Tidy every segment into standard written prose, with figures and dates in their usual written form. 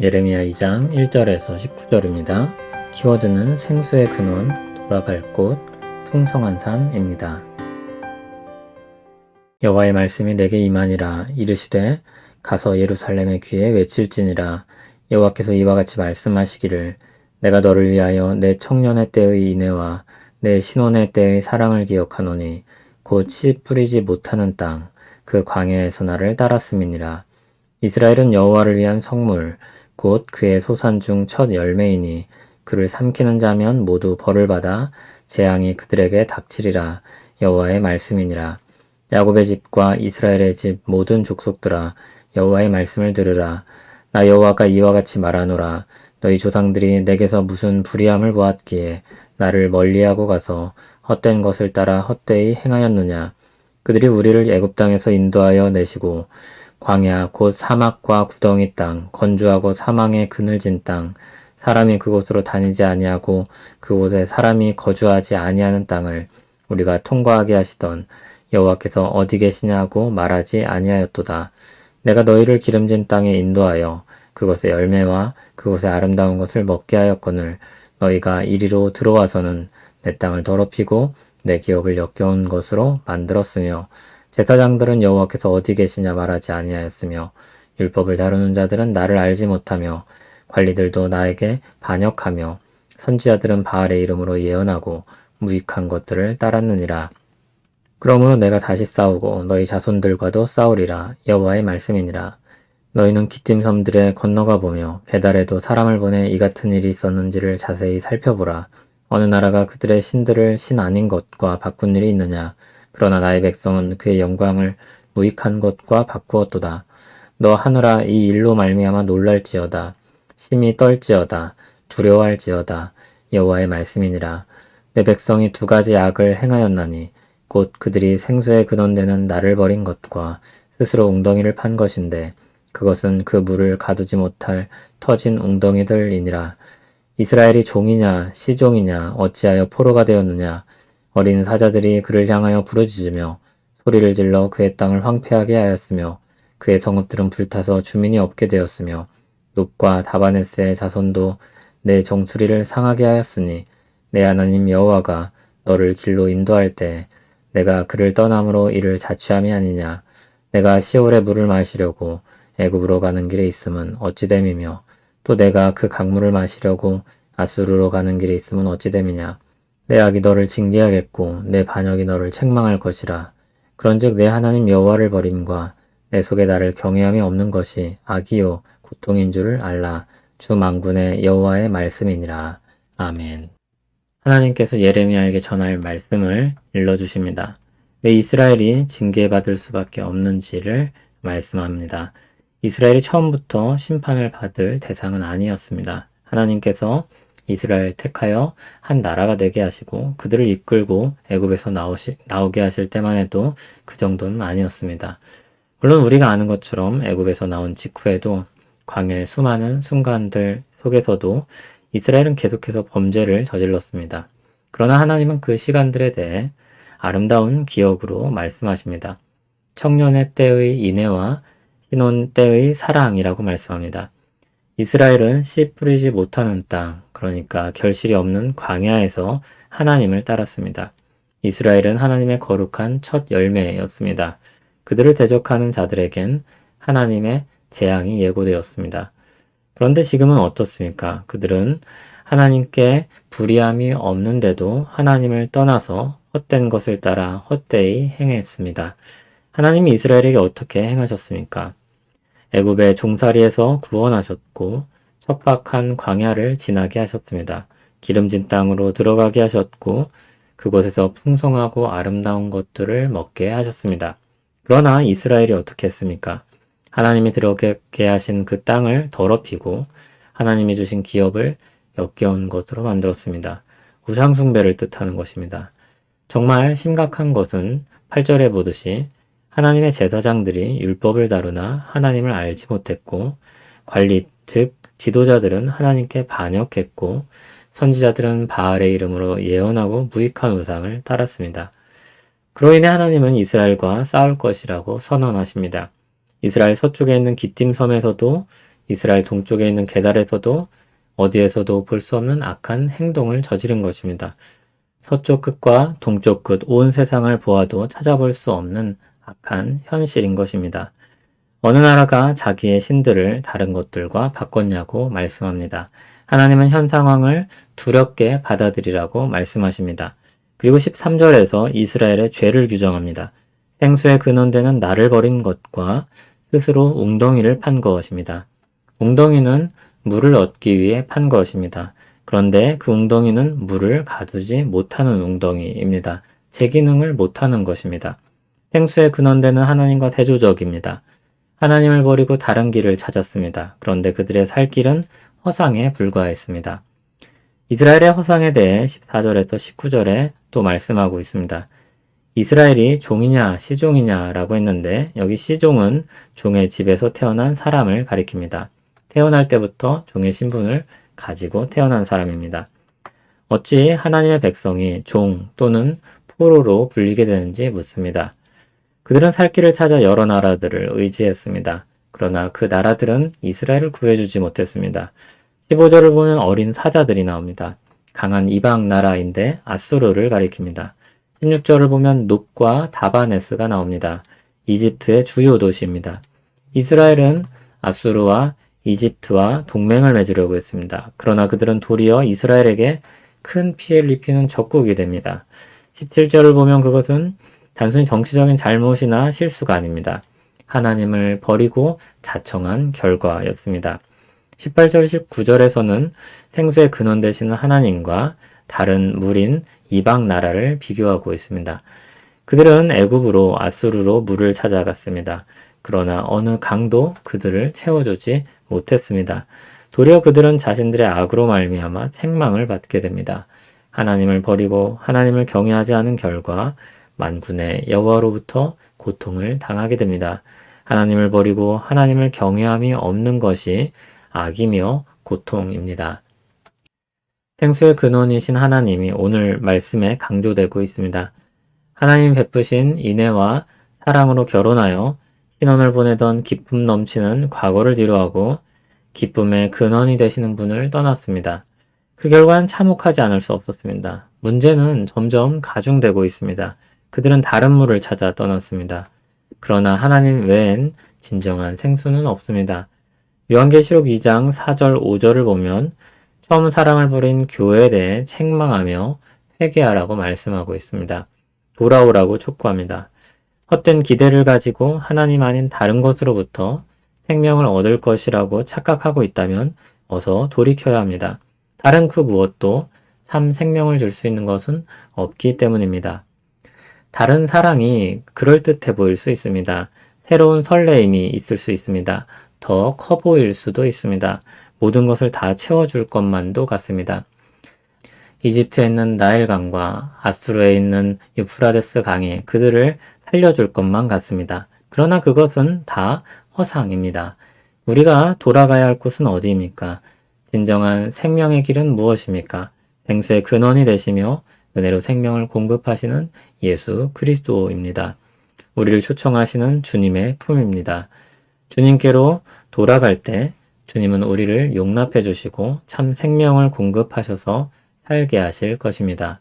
예레미야 2장 1절에서 19절입니다. 키워드는 생수의 근원, 돌아갈 곳, 풍성한 삶입니다. 여호와의 말씀이 내게 임하니라. 이르시되 가서 예루살렘의 귀에 외칠지니라. 여호와께서 이와 같이 말씀하시기를 내가 너를 위하여 내 청년의 때의 인애와 내 신혼의 때의 사랑을 기억하노니 곧 씨 뿌리지 못하는 땅 그 광야에서 나를 따랐음이니라. 이스라엘은 여호와를 위한 성물 곧 그의 소산 중 첫 열매이니 그를 삼키는 자면 모두 벌을 받아 재앙이 그들에게 닥치리라. 여호와의 말씀이니라. 야곱의 집과 이스라엘의 집 모든 족속들아 여호와의 말씀을 들으라. 나 여호와가 이와 같이 말하노라. 너희 조상들이 내게서 무슨 불의함을 보았기에 나를 멀리하고 가서 헛된 것을 따라 헛되이 행하였느냐. 그들이 우리를 애굽 땅에서 인도하여 내시고 광야 곧 사막과 구덩이 땅 건조하고 사망의 그늘진 땅 사람이 그곳으로 다니지 아니하고 그곳에 사람이 거주하지 아니하는 땅을 우리가 통과하게 하시던 여호와께서 어디 계시냐고 말하지 아니하였도다. 내가 너희를 기름진 땅에 인도하여 그것의 열매와 그것의 아름다운 것을 먹게 하였거늘 너희가 이리로 들어와서는 내 땅을 더럽히고 내 기업을 역겨운 것으로 만들었으며 제사장들은 여호와께서 어디 계시냐 말하지 아니하였으며 율법을 다루는 자들은 나를 알지 못하며 관리들도 나에게 반역하며 선지자들은 바알의 이름으로 예언하고 무익한 것들을 따랐느니라. 그러므로 내가 다시 싸우고 너희 자손들과도 싸우리라. 여호와의 말씀이니라. 너희는 기띔 섬들에 건너가 보며 게달에도 사람을 보내 이 같은 일이 있었는지를 자세히 살펴보라. 어느 나라가 그들의 신들을 신 아닌 것과 바꾼 일이 있느냐. 그러나 나의 백성은 그의 영광을 무익한 것과 바꾸었도다. 너 하늘아 이 일로 말미암아 놀랄지어다. 심히 떨지어다. 두려워할지어다. 여호와의 말씀이니라. 내 백성이 두 가지 악을 행하였나니 곧 그들이 생수에 근원되는 나를 버린 것과 스스로 웅덩이를 판 것인데 그것은 그 물을 가두지 못할 터진 웅덩이들이니라. 이스라엘이 종이냐 시종이냐 어찌하여 포로가 되었느냐. 어린 사자들이 그를 향하여 부르짖으며 소리를 질러 그의 땅을 황폐하게 하였으며 그의 성읍들은 불타서 주민이 없게 되었으며 눕과 다바네스의 자손도 내 정수리를 상하게 하였으니 내 하나님 여호와가 너를 길로 인도할 때 내가 그를 떠남으로 이를 자취함이 아니냐. 내가 시올의 물을 마시려고 애굽으로 가는 길에 있음은 어찌됨이며 또 내가 그 강물을 마시려고 아수르로 가는 길에 있음은 어찌됨이냐. 내 악이 너를 징계하겠고 내 반역이 너를 책망할 것이라. 그런즉 내 하나님 여호와를 버림과 내 속에 나를 경외함이 없는 것이 악이요 고통인 줄을 알라. 주 만군의 여호와의 말씀이니라. 아멘. 하나님께서 예레미야에게 전할 말씀을 일러주십니다. 왜 이스라엘이 징계받을 수밖에 없는지를 말씀합니다. 이스라엘이 처음부터 심판을 받을 대상은 아니었습니다. 하나님께서 이스라엘 택하여 한 나라가 되게 하시고 그들을 이끌고 애굽에서 나오게 하실 때만 해도 그 정도는 아니었습니다. 물론 우리가 아는 것처럼 애굽에서 나온 직후에도 광야의 수많은 순간들 속에서도 이스라엘은 계속해서 범죄를 저질렀습니다. 그러나 하나님은 그 시간들에 대해 아름다운 기억으로 말씀하십니다. 청년의 때의 인애와 신혼 때의 사랑이라고 말씀합니다. 이스라엘은 씨 뿌리지 못하는 땅, 그러니까 결실이 없는 광야에서 하나님을 따랐습니다. 이스라엘은 하나님의 거룩한 첫 열매였습니다. 그들을 대적하는 자들에겐 하나님의 재앙이 예고되었습니다. 그런데 지금은 어떻습니까? 그들은 하나님께 불의함이 없는데도 하나님을 떠나서 헛된 것을 따라 헛되이 행했습니다. 하나님이 이스라엘에게 어떻게 행하셨습니까? 애굽의 종살이에서 구원하셨고 척박한 광야를 지나게 하셨습니다. 기름진 땅으로 들어가게 하셨고 그곳에서 풍성하고 아름다운 것들을 먹게 하셨습니다. 그러나 이스라엘이 어떻게 했습니까? 하나님이 들어가게 하신 그 땅을 더럽히고 하나님이 주신 기업을 역겨운 것으로 만들었습니다. 우상숭배를 뜻하는 것입니다. 정말 심각한 것은 8절에 보듯이 하나님의 제사장들이 율법을 다루나 하나님을 알지 못했고 관리 즉 지도자들은 하나님께 반역했고 선지자들은 바알의 이름으로 예언하고 무익한 우상을 따랐습니다. 그로 인해 하나님은 이스라엘과 싸울 것이라고 선언하십니다. 이스라엘 서쪽에 있는 기띔 섬에서도 이스라엘 동쪽에 있는 게달에서도 어디에서도 볼 수 없는 악한 행동을 저지른 것입니다. 서쪽 끝과 동쪽 끝 온 세상을 보아도 찾아볼 수 없는 악한 현실인 것입니다. 어느 나라가 자기의 신들을 다른 것들과 바꿨냐고 말씀합니다. 하나님은 현 상황을 두렵게 받아들이라고 말씀하십니다. 그리고 13절에서 이스라엘의 죄를 규정합니다. 생수의 근원되는 나를 버린 것과 스스로 웅덩이를 판 것입니다. 웅덩이는 물을 얻기 위해 판 것입니다. 그런데 그 웅덩이는 물을 가두지 못하는 웅덩이입니다. 제 기능을 못하는 것입니다. 생수의 근원되는 하나님과 대조적입니다. 하나님을 버리고 다른 길을 찾았습니다. 그런데 그들의 살 길은 허상에 불과했습니다. 이스라엘의 허상에 대해 14절에서 19절에 또 말씀하고 있습니다. 이스라엘이 종이냐 시종이냐라고 했는데 여기 시종은 종의 집에서 태어난 사람을 가리킵니다. 태어날 때부터 종의 신분을 가지고 태어난 사람입니다. 어찌 하나님의 백성이 종 또는 포로로 불리게 되는지 묻습니다. 그들은 살 길을 찾아 여러 나라들을 의지했습니다. 그러나 그 나라들은 이스라엘을 구해주지 못했습니다. 15절을 보면 어린 사자들이 나옵니다. 강한 이방 나라인데 아수르를 가리킵니다. 16절을 보면 눕과 다바네스가 나옵니다. 이집트의 주요 도시입니다. 이스라엘은 아수르와 이집트와 동맹을 맺으려고 했습니다. 그러나 그들은 도리어 이스라엘에게 큰 피해를 입히는 적국이 됩니다. 17절을 보면 그것은 단순히 정치적인 잘못이나 실수가 아닙니다. 하나님을 버리고 자청한 결과였습니다. 18절, 19절에서는 생수의 근원 되시는 하나님과 다른 물인 이방 나라를 비교하고 있습니다. 그들은 애굽으로 아수르로 물을 찾아갔습니다. 그러나 어느 강도 그들을 채워주지 못했습니다. 도리어 그들은 자신들의 악으로 말미암아 책망을 받게 됩니다. 하나님을 버리고 하나님을 경외하지 않은 결과 만군의 여호와로부터 고통을 당하게 됩니다. 하나님을 버리고 하나님을 경외함이 없는 것이 악이며 고통입니다. 생수의 근원이신 하나님이 오늘 말씀에 강조되고 있습니다. 하나님 베푸신 인애와 사랑으로 결혼하여 신혼을 보내던 기쁨 넘치는 과거를 뒤로하고 기쁨의 근원이 되시는 분을 떠났습니다. 그 결과는 참혹하지 않을 수 없었습니다. 문제는 점점 가중되고 있습니다. 그들은 다른 물을 찾아 떠났습니다. 그러나 하나님 외엔 진정한 생수는 없습니다. 요한계시록 2장 4절 5절을 보면 처음 사랑을 버린 교회에 대해 책망하며 회개하라고 말씀하고 있습니다. 돌아오라고 촉구합니다. 헛된 기대를 가지고 하나님 아닌 다른 것으로부터 생명을 얻을 것이라고 착각하고 있다면 어서 돌이켜야 합니다. 다른 그 무엇도 참 생명을 줄 수 있는 것은 없기 때문입니다. 다른 사랑이 그럴듯해 보일 수 있습니다. 새로운 설레임이 있을 수 있습니다. 더 커 보일 수도 있습니다. 모든 것을 다 채워줄 것만도 같습니다. 이집트에 있는 나일강과 아수르에 있는 유프라데스 강이 그들을 살려줄 것만 같습니다. 그러나 그것은 다 허상입니다. 우리가 돌아가야 할 곳은 어디입니까? 진정한 생명의 길은 무엇입니까? 생수의 근원이 되시며 은혜로 생명을 공급하시는 예수 그리스도입니다. 우리를 초청하시는 주님의 품입니다. 주님께로 돌아갈 때 주님은 우리를 용납해 주시고 참 생명을 공급하셔서 살게 하실 것입니다.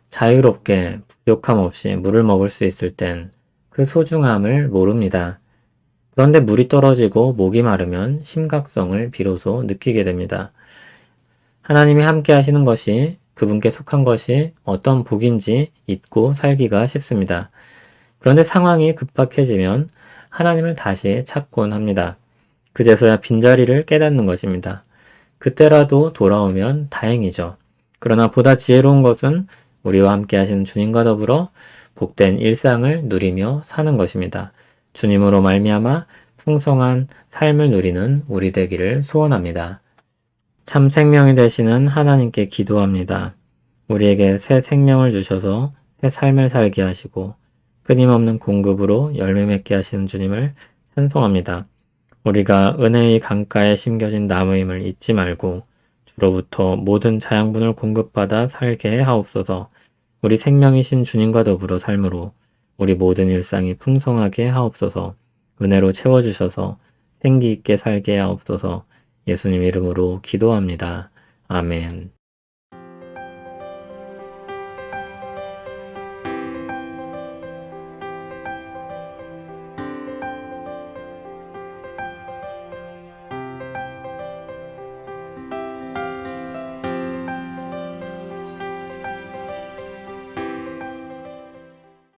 자유롭게 부족함 없이 물을 먹을 수 있을 땐 그 소중함을 모릅니다. 그런데 물이 떨어지고 목이 마르면 심각성을 비로소 느끼게 됩니다. 하나님이 함께 하시는 것이 그분께 속한 것이 어떤 복인지 잊고 살기가 쉽습니다. 그런데 상황이 급박해지면 하나님을 다시 찾곤 합니다. 그제서야 빈자리를 깨닫는 것입니다. 그때라도 돌아오면 다행이죠. 그러나 보다 지혜로운 것은 우리와 함께 하시는 주님과 더불어 복된 일상을 누리며 사는 것입니다. 주님으로 말미암아 풍성한 삶을 누리는 우리 되기를 소원합니다. 참 생명이 되시는 하나님께 기도합니다. 우리에게 새 생명을 주셔서 새 삶을 살게 하시고 끊임없는 공급으로 열매 맺게 하시는 주님을 찬송합니다. 우리가 은혜의 강가에 심겨진 나무임을 잊지 말고 주로부터 모든 자양분을 공급받아 살게 하옵소서. 우리 생명이신 주님과 더불어 삶으로 우리 모든 일상이 풍성하게 하옵소서. 은혜로 채워주셔서 생기 있게 살게 하옵소서. 예수님 이름으로 기도합니다. 아멘.